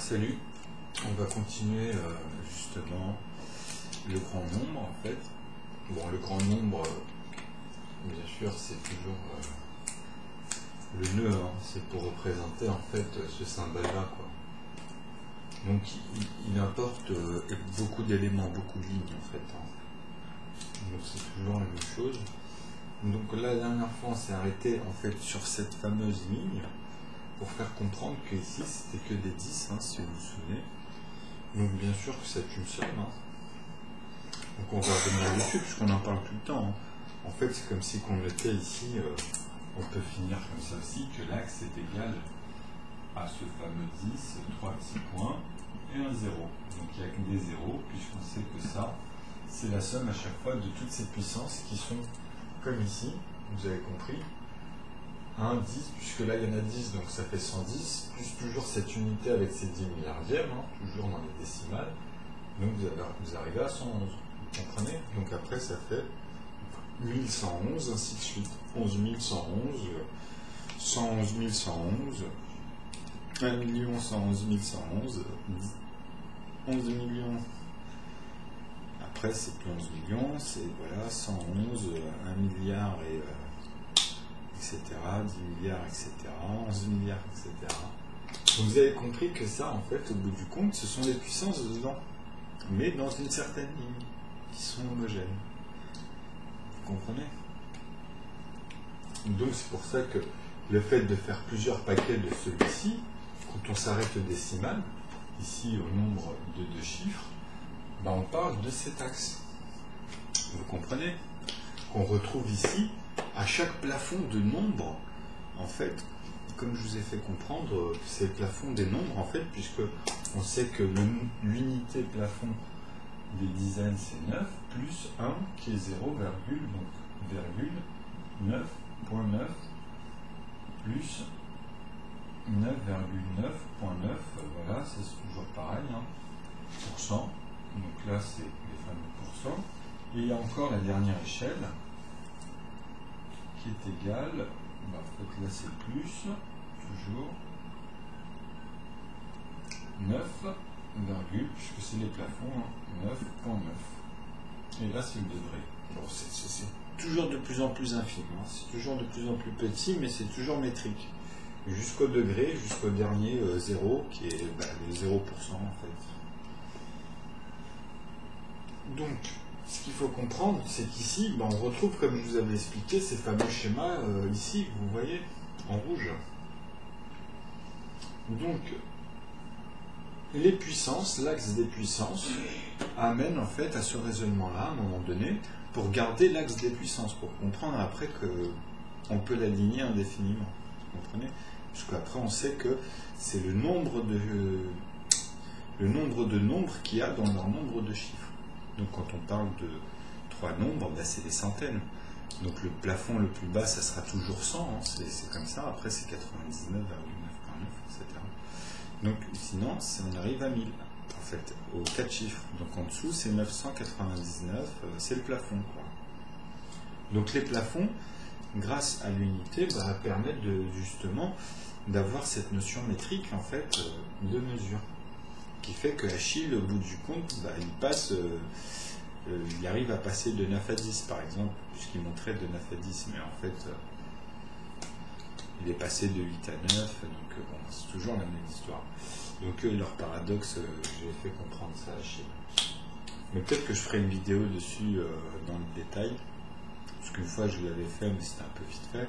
salut, on va continuer justement le grand nombre en fait. Bon, le grand nombre, bien sûr, c'est toujours le nœud, hein, c'est pour représenter en fait ce symbole-là, quoi. Donc il importe beaucoup d'éléments, beaucoup de lignes en fait, hein. Donc c'est toujours la même chose. Donc la dernière fois on s'est arrêté en fait sur cette fameuse ligne pour faire comprendre que ici c'était que des 10, hein, si vous vous souvenez. Donc bien sûr que c'est une seule, hein. Donc on va revenir dessus puisqu'on en parle tout le temps, hein. En fait c'est comme si qu'on était ici, on peut finir comme ça aussi, que l'axe est égal à ce fameux 10, 3 petits points et un 0. Donc il n'y a que des zéros puisqu'on sait que ça c'est la somme à chaque fois de toutes ces puissances qui sont comme ici, vous avez compris, 1, 10, puisque là il y en a 10, donc ça fait 110, plus toujours cette unité avec ses 10 milliardièmes, hein, toujours dans les décimales, donc vous arrivez à 111, vous comprenez? Donc après ça fait 1111, ainsi de suite, 11 111, 111 111, 1 million 111 111, 11 millions. Après, c'est plus 11 millions, c'est voilà, 111, 1 milliard, et, etc., 10 milliards, etc., 11 milliards, etc. Donc vous avez compris que ça, en fait, au bout du compte, ce sont les puissances dedans, mais dans une certaine ligne, qui sont homogènes. Vous comprenez? Donc c'est pour ça que le fait de faire plusieurs paquets de celui-ci, quand on s'arrête au décimal, ici au nombre de deux chiffres, ben on parle de cet axe. Vous comprenez? Qu'on retrouve ici, à chaque plafond de nombre, en fait, comme je vous ai fait comprendre, c'est le plafond des nombres, en fait, puisque on sait que l'unité plafond des dizaines, c'est 9, plus 1, qui est 0, donc virgule, 9.9, plus 9,9.9, voilà, c'est toujours pareil, hein, pourcent. Donc là, c'est les fameux pourcents. Et il y a encore la dernière échelle qui est égale, bah, en fait là c'est plus, toujours 9, puisque c'est les plafonds, hein, 9.9. Et là c'est le degré. Bon, c'est toujours de plus en plus infime, hein. C'est toujours de plus en plus petit, mais c'est toujours métrique. Jusqu'au degré, jusqu'au dernier 0, qui est le 0% en fait. Donc, ce qu'il faut comprendre, c'est qu'ici, on retrouve, comme je vous avais expliqué, ces fameux schémas, ici, vous voyez, en rouge. Donc, les puissances, l'axe des puissances, amène en fait à ce raisonnement-là, à un moment donné, pour garder l'axe des puissances, pour comprendre après qu'on peut l'aligner indéfiniment. Vous comprenez? Parce qu'après, on sait que c'est le nombre de nombres qu'il y a dans leur nombre de chiffres. Donc quand on parle de 3 nombres, c'est des centaines. Donc le plafond le plus bas, ça sera toujours 100, hein, c'est comme ça. Après c'est 99,9.9, etc. Donc sinon, on arrive à 1000, en fait, aux 4 chiffres. Donc en dessous, c'est 999, c'est le plafond, quoi. Donc les plafonds, grâce à l'unité, permettent justement d'avoir cette notion métrique, en fait, de mesure, qui fait que Achille, au bout du compte, il passe, il arrive à passer de 9 à 10 par exemple, puisqu'il montrait de 9 à 10, mais en fait, il est passé de 8 à 9, donc bon, c'est toujours la même histoire. Donc leur paradoxe, j'ai fait comprendre ça à Achille. Mais peut-être que je ferai une vidéo dessus dans le détail, parce qu'une fois je l'avais fait, mais c'était un peu vite fait.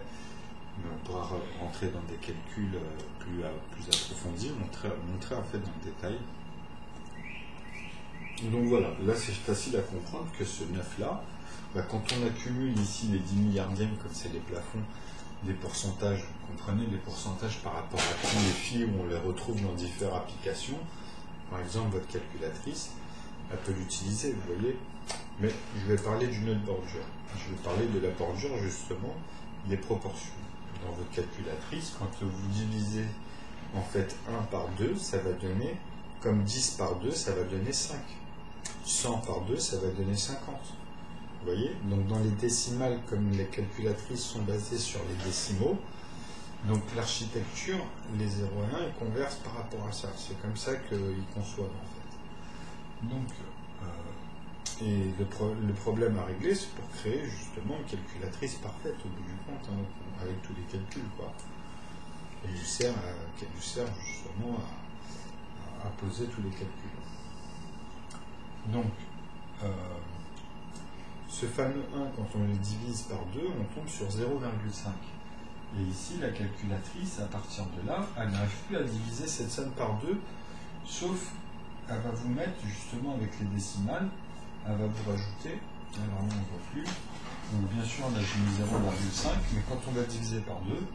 Mais on pourra rentrer dans des calculs plus approfondis, montrer en fait dans le détail. Donc voilà, là c'est facile à comprendre que ce 9-là, quand on accumule ici les 10 milliardièmes, comme c'est les plafonds, des pourcentages, vous comprenez, les pourcentages par rapport à tous les fils où on les retrouve dans différentes applications. Par exemple, votre calculatrice, elle peut l'utiliser, vous voyez. Mais je vais parler d'une autre bordure. Je vais parler de la bordure, justement, des proportions. Dans votre calculatrice, quand vous divisez en fait 1 par 2, ça va donner, comme 10 par 2, ça va donner 5. 100 par 2, ça va donner 50. Vous voyez? Donc dans les décimales, comme les calculatrices sont basées sur les décimaux, Donc l'architecture, les 0 et 1, ils conversent par rapport à ça. C'est comme ça qu'ils conçoivent en fait. Donc, et le problème à régler, c'est pour créer justement une calculatrice parfaite au bout du compte, hein, avec tous les calculs, quoi. Et qui lui sert justement à poser tous les calculs. Donc, ce fameux 1, quand on le divise par 2, on tombe sur 0,5. Et ici, la calculatrice, à partir de là, elle n'arrive plus à diviser cette somme par 2, sauf elle va vous mettre justement avec les décimales, elle va vous rajouter, alors là on ne voit plus, donc bien sûr là j'ai mis 0,5, mais quand on va diviser par 2,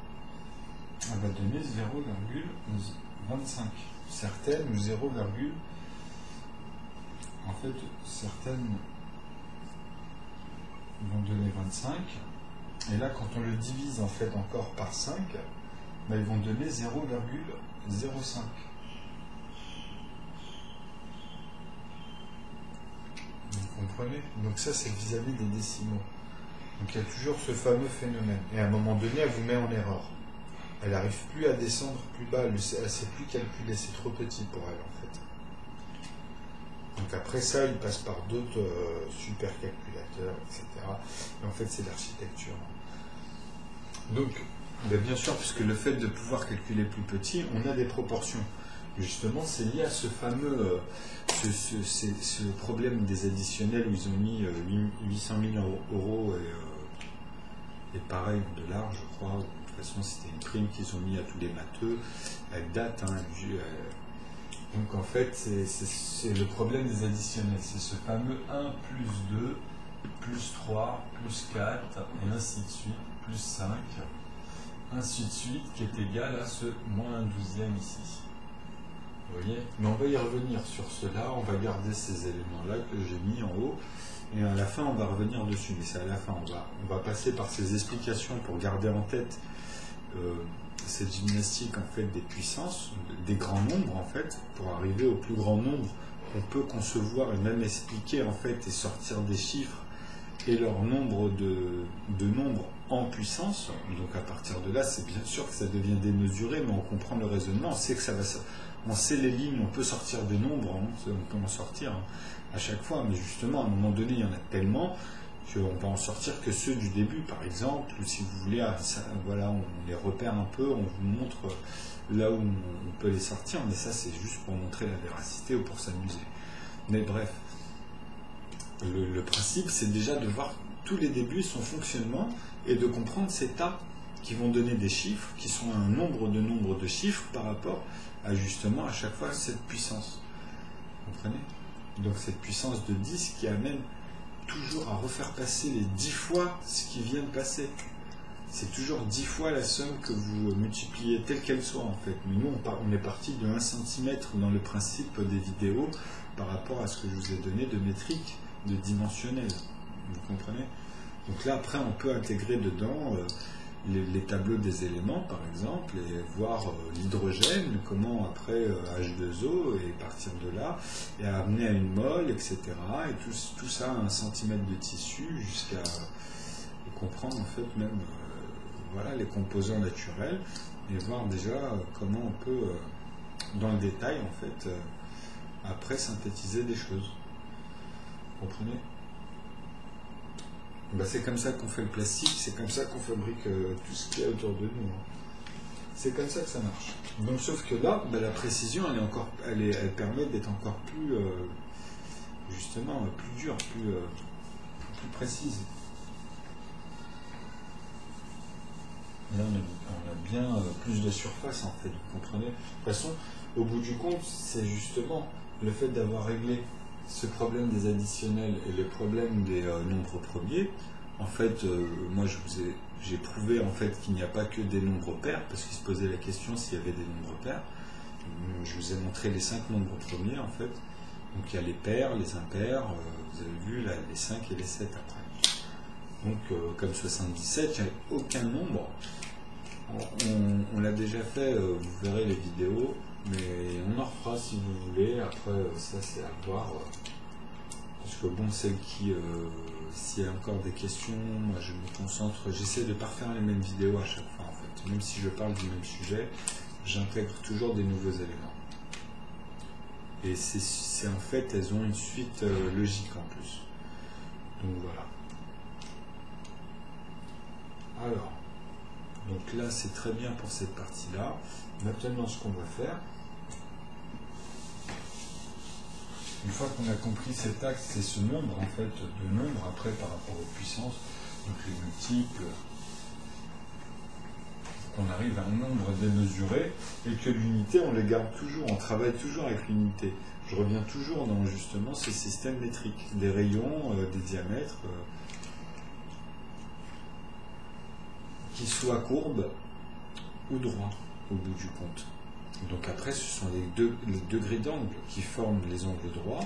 elle va donner 0,25. Certaines ou 0, en fait certaines vont donner 25, et là quand on le divise en fait encore par 5, ben, ils vont donner 0,05. Vous comprenez? Donc ça c'est vis-à-vis des décimaux. Donc il y a toujours ce fameux phénomène. Et à un moment donné, elle vous met en erreur. Elle n'arrive plus à descendre plus bas, elle ne sait plus calculer, c'est trop petit pour elle en fait. Donc après ça, il passe par d'autres supercalculateurs, etc. Et en fait, c'est l'architecture. Donc, bien sûr, puisque le fait de pouvoir calculer plus petit, on a des proportions. Justement, c'est lié à ce fameux ce problème des additionnels où ils ont mis 800 000 euros et pareil en dollars, je crois. De toute façon, c'était une prime qu'ils ont mis à tous les matheux, avec date. Hein, donc en fait, c'est le problème des additionnels. C'est ce fameux 1 plus 2, plus 3, plus 4, et ainsi de suite, plus 5, ainsi de suite, qui est égal à ce moins 1/12 ici. Vous voyez? Mais on va y revenir sur cela, on va garder ces éléments-là que j'ai mis en haut, et à la fin on va revenir dessus, mais c'est à la fin, on va passer par ces explications pour garder en tête cette gymnastique en fait des puissances, des grands nombres en fait, pour arriver au plus grand nombre qu'on peut concevoir et même expliquer en fait et sortir des chiffres et leur nombre de nombres en puissance. Donc à partir de là, c'est bien sûr que ça devient démesuré, mais on comprend le raisonnement, on sait que ça va, on sait les lignes, on peut sortir des nombres, hein, on peut en sortir hein, à chaque fois, mais justement à un moment donné, il y en a tellement qu'on va en sortir que ceux du début, par exemple, ou si vous voulez, ça, voilà, on les repère un peu, on vous montre là où on peut les sortir, mais ça c'est juste pour montrer la véracité ou pour s'amuser. Mais bref, le principe c'est déjà de voir tous les débuts, son fonctionnement, et de comprendre ces tas qui vont donner des chiffres, qui sont un nombre de chiffres par rapport à justement à chaque fois cette puissance. Vous comprenez? Donc cette puissance de 10 qui amène toujours à refaire passer les 10 fois ce qui vient de passer. C'est toujours 10 fois la somme que vous multipliez telle qu'elle soit en fait. Mais nous on est parti de 1 cm dans le principe des vidéos par rapport à ce que je vous ai donné de métrique, de dimensionnel. Vous comprenez? Donc là après on peut intégrer dedans les tableaux des éléments par exemple et voir l'hydrogène, comment après H2O et partir de là et amener à une mole, etc. Et tout ça à 1 cm de tissu jusqu'à comprendre en fait même voilà, les composants naturels et voir déjà comment on peut dans le détail en fait après synthétiser des choses. Vous comprenez? Ben, c'est comme ça qu'on fait le plastique, c'est comme ça qu'on fabrique tout ce qu'il y a autour de nous. Hein. C'est comme ça que ça marche. Donc, sauf que là, ben, la précision, elle permet d'être encore plus, justement, plus dure, plus précise. Là, on a bien plus de surface, en fait, vous comprenez? De toute façon, au bout du compte, c'est justement le fait d'avoir réglé ce problème des additionnels et le problème des nombres premiers. En fait, moi j'ai prouvé en fait qu'il n'y a pas que des nombres pairs, parce qu'il se posait la question s'il y avait des nombres pairs. Je vous ai montré les 5 nombres premiers en fait. Donc il y a les pairs, les impairs, vous avez vu là, les 5 et les 7 après. Donc comme 77, il n'y a aucun nombre. On l'a déjà fait, vous verrez les vidéos. Mais on en refera si vous voulez, après ça c'est à voir, parce que bon, celle qui, s'il y a encore des questions, moi je me concentre, j'essaie de ne pas refaire les mêmes vidéos à chaque fois en fait. Même si je parle du même sujet, j'intègre toujours des nouveaux éléments. Et c'est en fait, elles ont une suite logique en plus. Donc voilà. Alors, donc là c'est très bien pour cette partie-là. Maintenant, ce qu'on va faire, une fois qu'on a compris cet axe, c'est ce nombre en fait de nombres après par rapport aux puissances, donc les multiples, qu'on arrive à un nombre démesuré et que l'unité, on les garde toujours, on travaille toujours avec l'unité. Je reviens toujours dans justement ces systèmes métriques, des rayons, des diamètres, qui soient courbes ou droits au bout du compte. Donc après, ce sont les degrés d'angle qui forment les angles droits,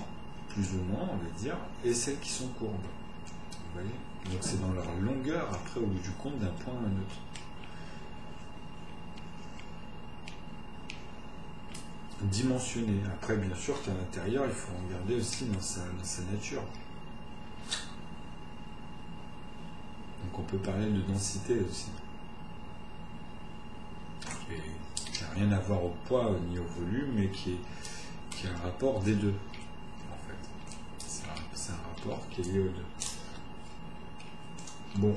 plus ou moins, on va dire, et celles qui sont courbes. Vous voyez? Donc c'est dans leur longueur, après, au bout du compte, d'un point à un autre. Dimensionné. Après, bien sûr qu'à l'intérieur, il faut regarder aussi dans sa nature. Donc on peut parler de densité aussi. Et qui n'a rien à voir au poids ni au volume, mais qui est un rapport des deux, en fait. C'est un rapport qui est lié aux deux. Bon,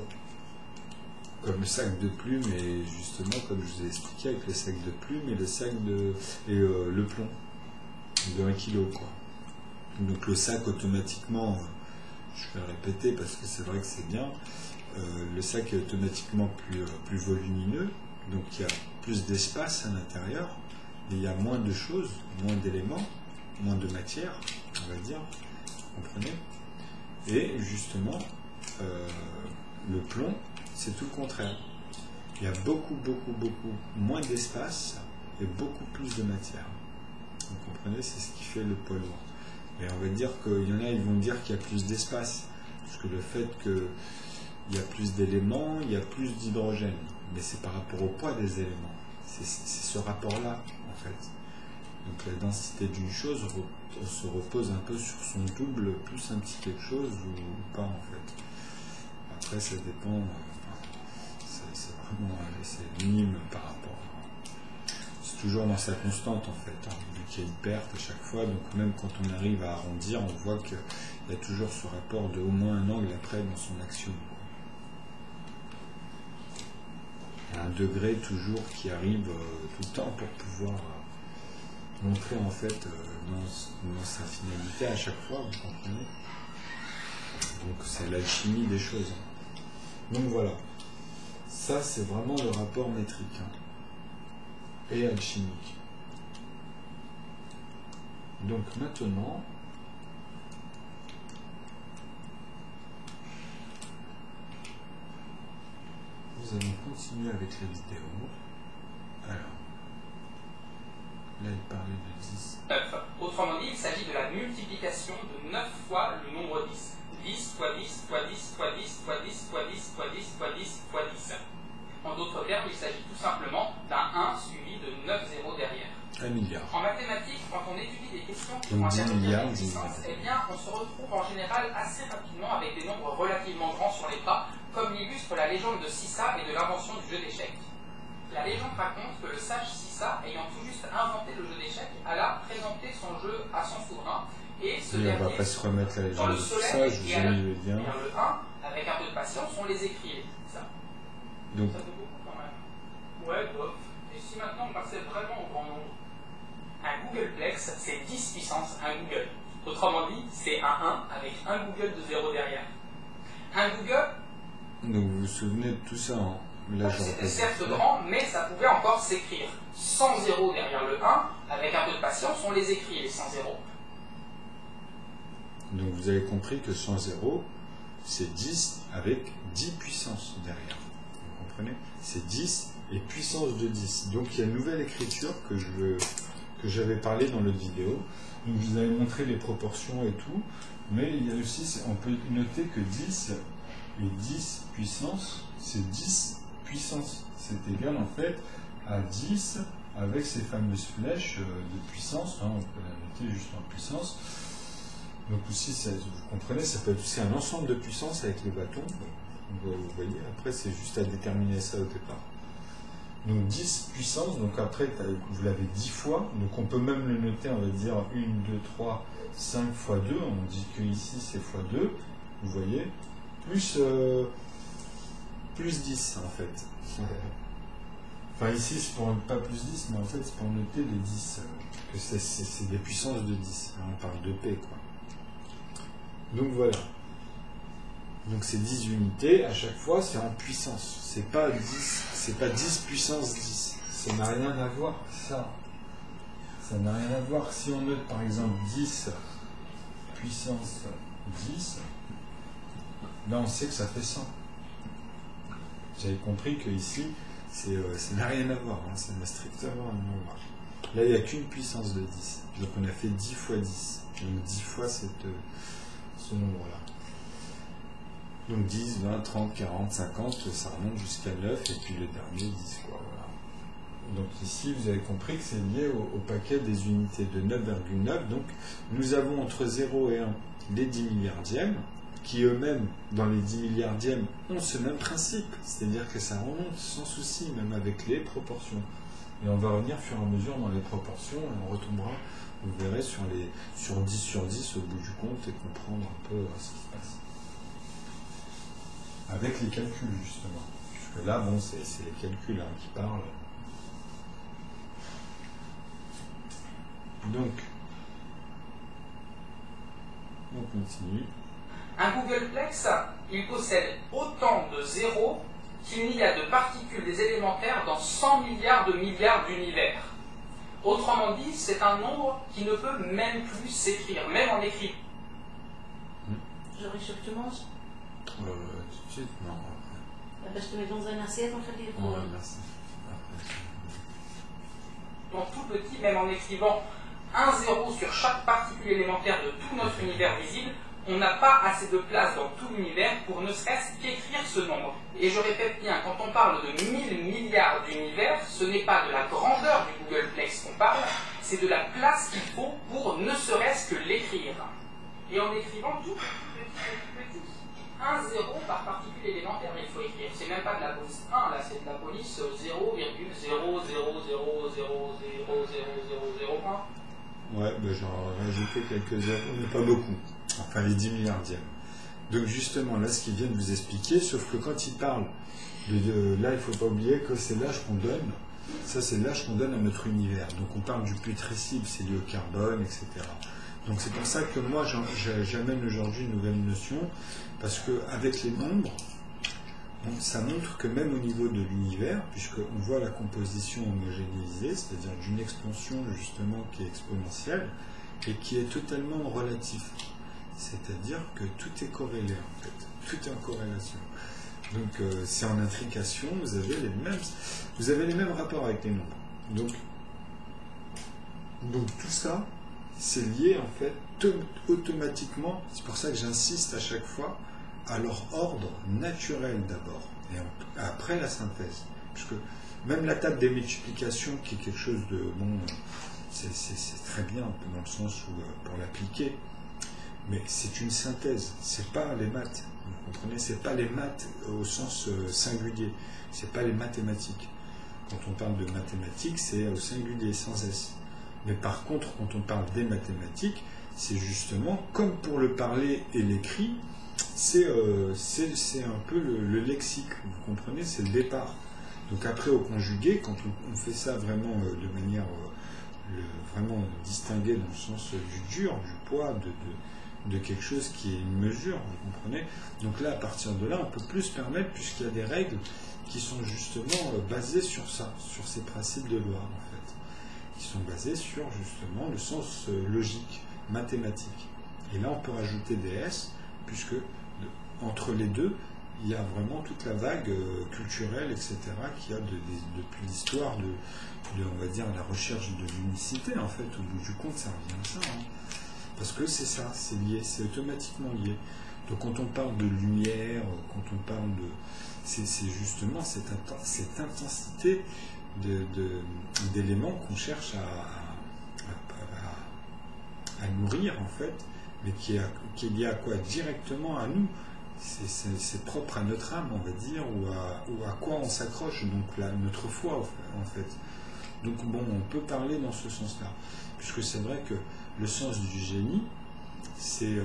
comme le sac de plumes, et justement, comme je vous ai expliqué, avec le sac de plumes et le sac le plomb de 1 kg, quoi. Donc le sac, automatiquement, je vais le répéter parce que c'est vrai que c'est bien, le sac est automatiquement plus volumineux, donc il y a plus d'espace à l'intérieur, mais il y a moins de choses, moins d'éléments, moins de matière, on va dire, vous comprenez? Et justement, le plomb, c'est tout le contraire. Il y a beaucoup moins d'espace et beaucoup plus de matière. Vous comprenez? C'est ce qui fait le poids lourd. Mais on va dire qu'il y en a, ils vont dire qu'il y a plus d'espace, parce que le fait qu'il y a plus d'éléments, il y a plus d'hydrogène. Mais c'est par rapport au poids des éléments. C'est ce rapport-là, en fait. Donc la densité d'une chose se repose un peu sur son double, plus un petit quelque chose ou pas, en fait. Après, ça dépend, c'est vraiment c'est minime par rapport. C'est toujours dans sa constante, en fait, hein, vu qu'il y a une perte à chaque fois. Donc même quand on arrive à arrondir, on voit qu'il y a toujours ce rapport de au moins un angle après dans son action. Un degré toujours qui arrive tout le temps pour pouvoir montrer en fait dans sa finalité à chaque fois, vous comprenez? Donc c'est l'alchimie des choses. Donc voilà, ça c'est vraiment le rapport métrique, hein, et alchimique. Donc maintenant, nous allons continuer avec la vidéo. Alors, là il parlait de 10. 9. Autrement dit, il s'agit de la multiplication de 9 fois le nombre 10. 10 fois 10 fois 10 fois 10 fois 10 fois 10 fois 10 fois 10 fois 10. En d'autres termes, il s'agit tout simplement d'un 1 suivi de 9 zéros derrière. 1 milliard. En mathématiques, quand on étudie des questions qui Donc ont 10 un milliards, puissance, eh bien, on se retrouve en général assez rapidement avec des nombres relativement grands sur les pas, comme l'illustre la légende de Sissa et de l'invention du jeu d'échecs. La légende raconte que le sage Sissa, ayant tout juste inventé le jeu d'échecs, alla présenter son jeu à son souverain, et ce dernier, on va pas se remettre la dans légende le de soleil, ça, je vous et ai à mis le lien. le 1, avec un peu de patience, on les écrivait. Ça. Donc, Ça fait beaucoup quand même. Ouais, bof. Et si maintenant on passait vraiment au grand nombre? Un Googleplex, c'est 10 puissance un Google. Autrement dit, c'est un 1 avec un Google de 0 derrière. Un Google, donc vous vous souvenez de tout ça, hein? Là, je c'était repasse. certes grand, mais ça pouvait encore s'écrire. Sans 0 derrière le 1, avec un peu de patience, on les écrit, les 100 0. Donc vous avez compris que 100 zéros, c'est 10 avec 10 puissances derrière. Vous comprenez? C'est 10 et puissance de 10. Donc il y a une nouvelle écriture que j'avais parlé dans l'autre vidéo. Donc je vous avais montré les proportions et tout, mais il y a aussi, on peut noter que 10 et 10 puissance, c'est 10 puissance. C'est égal en fait à 10 avec ces fameuses flèches de puissance, hein, on peut la noter juste en puissance. Donc aussi, vous comprenez, ça peut être aussi un ensemble de puissance avec le bâton. Vous voyez, après c'est juste à déterminer ça au départ. Donc 10 puissance, donc après vous l'avez 10 fois, donc on peut même le noter, on va dire 1, 2, 3, 5 fois 2, on dit que ici c'est fois 2, vous voyez, plus 10 en fait. Enfin ici c'est pour pas plus 10, mais en fait c'est pour noter les 10, que c'est des puissances de 10, hein, on parle de P quoi. Donc voilà. Donc c'est 10 unités, à chaque fois c'est en puissance. C'est pas 10 puissance 10. Ça n'a rien à voir, ça. Ça n'a rien à voir. Si on note par exemple 10 puissance 10, là on sait que ça fait 100. Vous avez compris que ici, ça n'a rien à voir, hein, ça n'a strictement rien à voir. Là il n'y a qu'une puissance de 10. Donc on a fait 10 fois 10. Donc 10 fois ce nombre-là. Donc 10, 20, 30, 40, 50, ça remonte jusqu'à 9, et puis le dernier 10, quoi, voilà. Donc ici, vous avez compris que c'est lié au paquet des unités de 9,9. Donc nous avons entre 0 et 1 les 10 milliardièmes, qui eux-mêmes, dans les 10 milliardièmes, ont ce même principe. C'est-à-dire que ça remonte sans souci, même avec les proportions. Et on va revenir au fur et à mesure dans les proportions, et on retombera, vous verrez, sur 10 sur 10 au bout du compte, et comprendre un peu ce qui se passe. Avec les calculs, justement. Parce que là, bon, c'est les calculs hein, qui parlent. Donc, on continue. Un Googleplex, il possède autant de zéros qu'il n'y a de particules des élémentaires dans 100 milliards d'univers. Autrement dit, c'est un nombre qui ne peut même plus s'écrire, même en écrit. J'aurais que tu commences. Tout de suite, non. Parce que dans un assiette, on fait des cours. Ouais, merci. Donc tout petit, même en écrivant un zéro sur chaque particule élémentaire de tout notre univers visible, on n'a pas assez de place dans tout l'univers pour ne serait-ce qu'écrire ce nombre. Et je répète bien, quand on parle de 1000 milliards d'univers, ce n'est pas de la grandeur du Googleplex qu'on parle, c'est de la place qu'il faut pour ne serait-ce que l'écrire. Et en écrivant tout petit, un zéro par particule élémentaire, il faut écrire. C'est même pas de la police 1, là, c'est de la police 0,000000001. Ouais, ben j'en ai rajouté quelques zéros, mais pas beaucoup. Enfin, les 10 milliardièmes. Donc justement, là, ce qu'il vient de vous expliquer, sauf que quand il parle là, il ne faut pas oublier que c'est l'âge qu'on donne. Ça, c'est l'âge qu'on donne à notre univers. Donc on parle du putrescible, c'est lié au carbone, etc. Donc c'est pour ça que moi, j'amène aujourd'hui une nouvelle notion, parce qu'avec les nombres, ça montre que même au niveau de l'univers, puisqu'on voit la composition homogénéisée, c'est-à-dire d'une expansion justement qui est exponentielle, et qui est totalement relatif. C'est-à-dire que tout est corrélé en fait, tout est en corrélation. Donc c'est en intrication, vous avez les mêmes rapports avec les nombres. Donc tout ça, c'est lié en fait automatiquement, c'est pour ça que j'insiste à chaque fois, à leur ordre naturel d'abord, et après la synthèse. Parce que même la table des multiplications, qui est quelque chose de bon, c'est très bien dans le sens où pour l'appliquer, mais c'est une synthèse, c'est pas les maths, vous comprenez, c'est pas les maths au sens singulier, c'est pas les mathématiques. Quand on parle de mathématiques, c'est au singulier, sans S. Mais par contre, quand on parle des mathématiques, c'est justement, comme pour le parler et l'écrit, c'est un peu le lexique, vous comprenez, c'est le départ. Donc après, au conjugué, quand on fait ça vraiment de manière vraiment distinguée dans le sens du dur, du poids, de quelque chose qui est une mesure, vous comprenez. Donc là, à partir de là, on peut plus se permettre, puisqu'il y a des règles qui sont justement basées sur ça, sur ces principes de loi, en fait, qui sont basés sur justement le sens logique, mathématique. Et là, on peut rajouter des S, puisque entre les deux, il y a vraiment toute la vague culturelle, etc., qu'il y a depuis l'histoire on va dire, la recherche de l'unicité, en fait, au bout du compte, ça revient à ça. Hein. Parce que c'est ça, c'est lié, c'est automatiquement lié. Donc quand on parle de lumière, quand on parle de... C'est justement cette intensité d'éléments qu'on cherche à nourrir, en fait, mais qui est lié à quoi? Directement à nous, c'est propre à notre âme, on va dire, ou à quoi on s'accroche, donc notre foi en fait. Donc bon, on peut parler dans ce sens-là, puisque c'est vrai que le sens du génie, c'est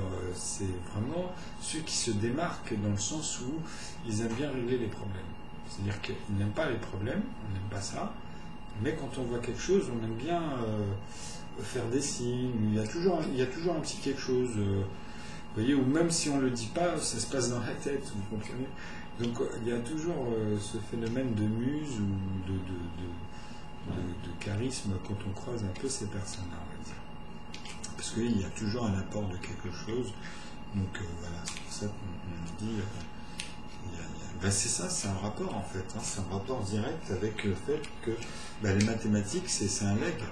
vraiment ceux qui se démarquent dans le sens où ils aiment bien régler les problèmes. C'est-à-dire qu'ils n'aiment pas les problèmes, on n'aime pas ça, mais quand on voit quelque chose, on aime bien faire des signes, il y a toujours un petit quelque chose, vous voyez, ou même si on ne le dit pas, ça se passe dans la tête, vous comprenez. Donc il y a toujours ce phénomène de muse ou de charisme quand on croise un peu ces personnes-là, on va dire. Parce qu'il y a toujours un apport de quelque chose, donc voilà, c'est pour ça qu'on dit... c'est ça, c'est un rapport en fait, c'est un rapport direct avec le fait que les mathématiques, c'est un legs.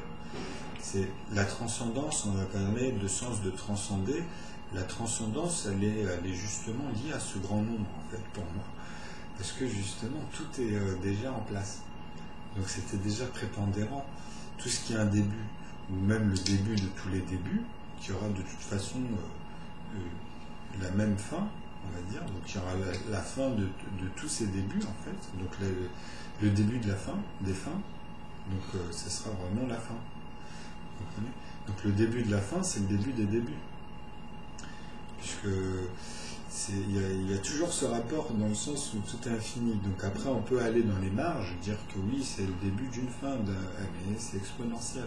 C'est la transcendance, on va parler de sens de transcender. La transcendance, elle est justement liée à ce grand nombre en fait pour moi. Parce que justement, tout est déjà en place. Donc c'était déjà prépondérant. Tout ce qui a un début, ou même le début de tous les débuts, qui aura de toute façon la même fin, on va dire, donc il y aura la fin de tous ces débuts en fait, donc le début de la fin, des fins, donc ce sera vraiment la fin. Vous comprenez ? Donc le début de la fin, c'est le début des débuts. Puisque il y a toujours ce rapport dans le sens où tout est infini. Donc après on peut aller dans les marges, dire que oui, c'est le début d'une fin, mais c'est exponentiel.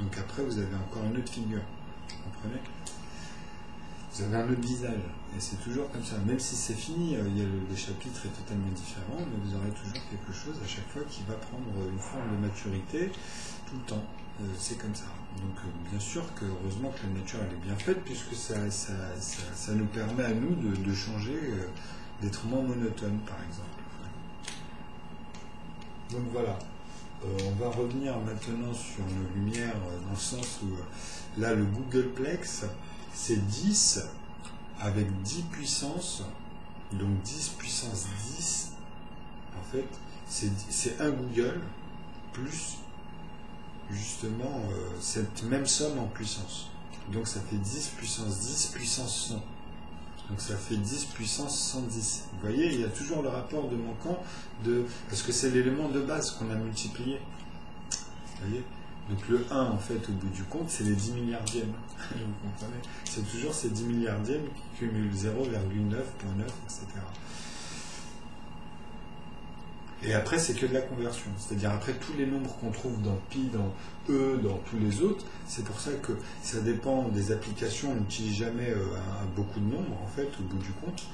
Donc après vous avez encore une autre figure. Vous comprenez ? Vous avez un autre visage, et c'est toujours comme ça. Même si c'est fini, le chapitre est totalement différent, mais vous aurez toujours quelque chose à chaque fois qui va prendre une forme de maturité tout le temps. C'est comme ça. Donc bien sûr que heureusement que la nature elle est bien faite, puisque ça nous permet à nous de changer, d'être moins monotone par exemple. Donc voilà. On va revenir maintenant sur nos lumières dans le sens où là le Googleplex, c'est 10 avec 10 puissances, donc 10 puissance 10, en fait, c'est un Google plus justement cette même somme en puissance. Donc ça fait 10 puissance 10 puissance 100. Donc ça fait 10 puissance 110. Vous voyez, il y a toujours le rapport de manquant, parce que c'est l'élément de base qu'on a multiplié. Vous voyez ? Donc le 1, en fait, au bout du compte, c'est les 10 milliardièmes. Vous comprenez ? C'est toujours ces 10 milliardièmes qui cumulent 0,9, 0,9, etc. Et après, c'est que de la conversion. C'est-à-dire, après, tous les nombres qu'on trouve dans pi, dans e, dans tous les autres, c'est pour ça que ça dépend des applications. On n'utilise jamais beaucoup de nombres, en fait, au bout du compte.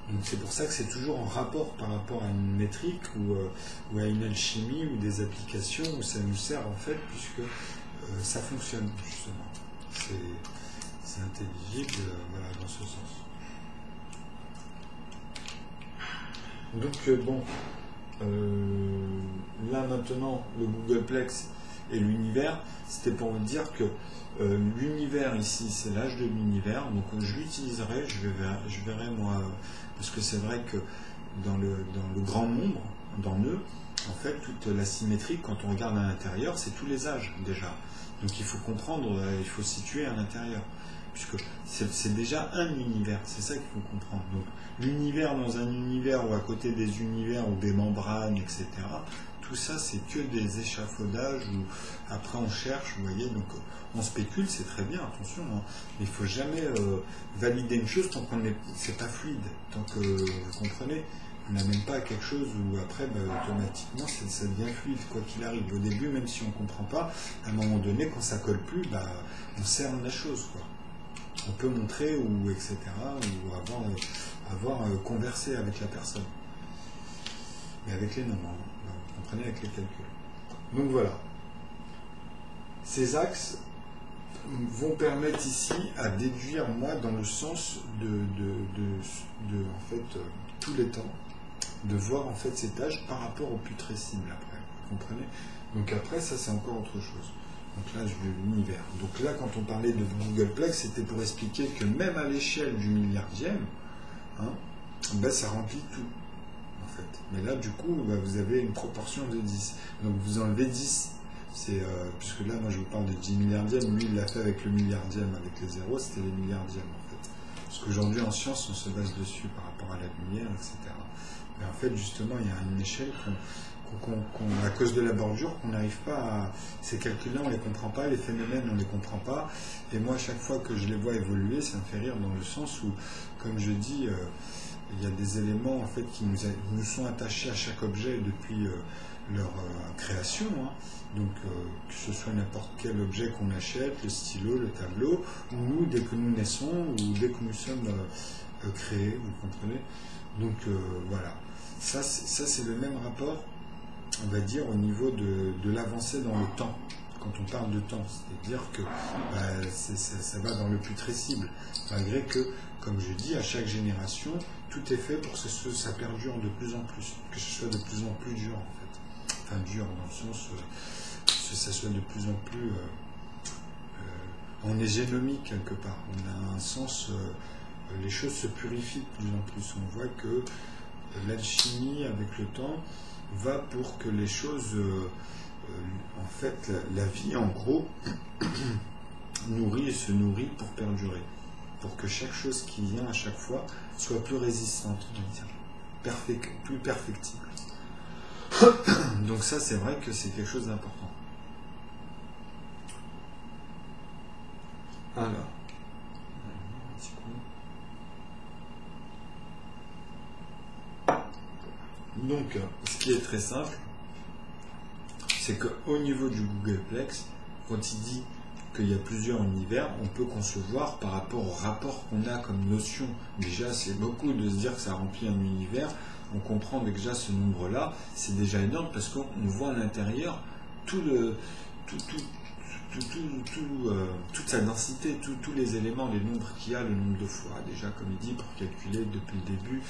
Donc c'est pour ça que c'est toujours en rapport par rapport à une métrique ou à une alchimie ou des applications où ça nous sert en fait, puisque ça fonctionne justement. C'est intelligible voilà, dans ce sens. Donc bon, là maintenant le Googleplex et l'univers, c'était pour vous dire que l'univers ici c'est l'âge de l'univers, donc je l'utiliserai, je verrai moi, parce que c'est vrai que dans le grand nombre, dans E, en fait toute la symétrie quand on regarde à l'intérieur c'est tous les âges déjà, donc il faut comprendre, il faut situer à l'intérieur, puisque c'est déjà un univers, c'est ça qu'il faut comprendre. Donc l'univers dans un univers ou à côté des univers ou des membranes, etc., tout ça c'est que des échafaudages où après on cherche, vous voyez, donc on spécule, c'est très bien, attention, hein, mais il ne faut jamais valider une chose tant qu'on n'est, c'est pas fluide, tant que vous comprenez, on n'amène pas à quelque chose où après automatiquement ça devient fluide, quoi qu'il arrive. Au début, même si on ne comprend pas, à un moment donné, quand ça colle plus, on cerne la chose, quoi. On peut montrer, ou etc., ou avoir conversé avec la personne. Mais avec les nombres, hein, vous comprenez, avec les calculs. Donc voilà. Ces axes vont permettre ici à déduire, moi, dans le sens de en fait, tous les temps, de voir en fait cet âge par rapport au putrescible après. Vous comprenez? Donc après, ça c'est encore autre chose. Donc là, je veux l'univers. Donc là, quand on parlait de Googleplex, c'était pour expliquer que même à l'échelle du milliardième, hein, ça remplit tout, en fait. Mais là, du coup, vous avez une proportion de 10. Donc vous enlevez 10. Puisque là, moi, je vous parle de 10 milliardièmes. Lui, il l'a fait avec le milliardième, avec les zéros, c'était les milliardièmes, en fait. Parce qu'aujourd'hui, en science, on se base dessus par rapport à la lumière, etc. Mais en fait, justement, il y a une échelle à cause de la bordure, qu'on n'arrive pas à... Ces calculs-là, on ne les comprend pas, les phénomènes, on ne les comprend pas. Et moi, chaque fois que je les vois évoluer, ça me fait rire dans le sens où, comme je dis, il y a des éléments en fait, qui nous sont attachés à chaque objet depuis leur création. Hein. Donc, que ce soit n'importe quel objet qu'on achète, le stylo, le tableau, ou nous, dès que nous naissons, ou dès que nous sommes créés, vous comprenez. Donc, voilà. Ça, c'est le même rapport, on va dire, au niveau de l'avancée dans le temps. Quand on parle de temps, c'est-à-dire que ça va dans le putrescible, malgré que, comme je dis, à chaque génération, tout est fait pour que ça perdure de plus en plus, que ce soit de plus en plus dur, en fait. Enfin, dur dans le sens que ça soit de plus en plus... on est génomique, quelque part. On a un sens... les choses se purifient de plus en plus. On voit que l'alchimie, avec le temps, va pour que les choses... en fait, la vie, en gros, nourrit et se nourrit pour perdurer. Pour que chaque chose qui vient à chaque fois soit plus résistante, on va dire, plus perfectible. Donc ça, c'est vrai que c'est quelque chose d'important. Alors, donc, ce qui est très simple, c'est qu'au niveau du Googleplex, quand il dit qu'il y a plusieurs univers, on peut concevoir par rapport au rapport qu'on a comme notion. Déjà, c'est beaucoup de se dire que ça remplit un univers. On comprend déjà ce nombre-là, c'est déjà énorme parce qu'on voit à l'intérieur toute sa densité, tous les éléments, les nombres qu'il y a, le nombre de fois. Déjà, comme il dit, pour calculer depuis le début,